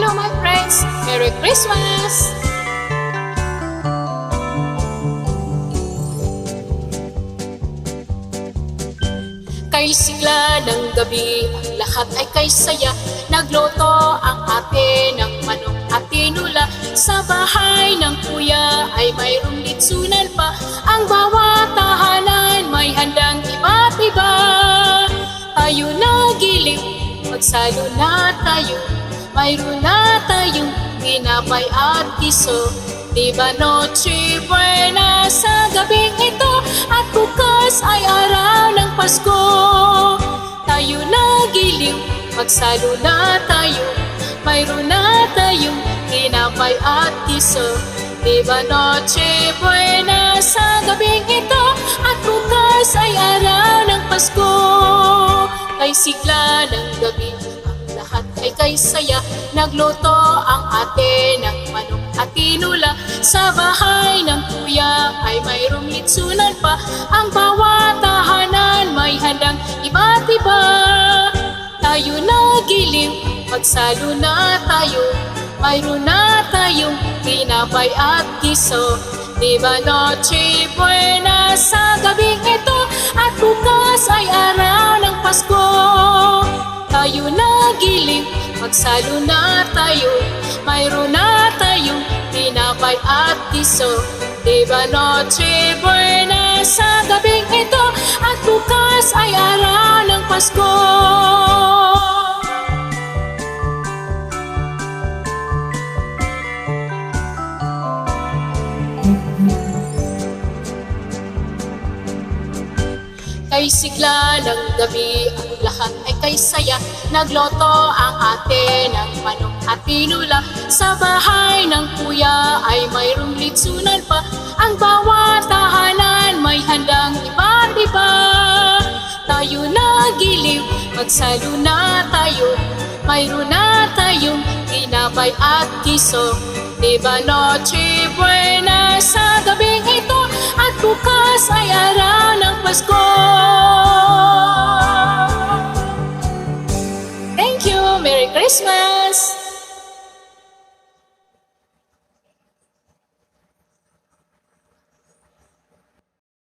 Hello my friends! Merry Christmas! Kay sigla ng gabi, ang lahat ay kay saya. Nagluto ang ate ng manok at tinula. Sa bahay ng kuya ay mayroong litsunan pa. Ang bawat tahanan may handang iba't iba. Tayo na giliw, magsalo na tayo. Mayroon na tayong tinapay at kiso. Diba Noche Buena sa gabing ito, at bukas ay araw ng Pasko. Tayo na giliw, magsalo na tayo. Mayroon na tayong tinapay at kiso. Diba Noche Buena sa gabing ito, at bukas ay araw ng Pasko. Kay sigla ng gabi, ang lahat ay kay saya. Nagluto ang ate ng manok at tinula. Sa bahay ng kuya ay mayroong litsunan pa. Ang bawat tahanan may handang iba't iba. Tayo na giliw, magsalo na tayo. Mayroon na tayong tinapay at kiso. Diba Noche Buena sa gabing ito, at bukas ay araw ng Pasko. Tayo na giliw, magsalo na tayo. Mayroon na tayong tinapay at kiso. Diba Noche Buena sa gabing ito, at bukas ay araw ng Pasko. Kay sigla ng gabi, ang lahat ay kay saya. Nagloto ang ate ng manok at tinula. Sa bahay ng kuya ay mayroong litsunan pa. Ang bawat tahanan may handang iba't iba. Tayo na giliw, magsalo na tayo. Mayroon na tayong tinapay at kiso. Diba Noche Buena sa gabing ito, at bukas ay araw ng Pasko. Thank you! Merry Christmas!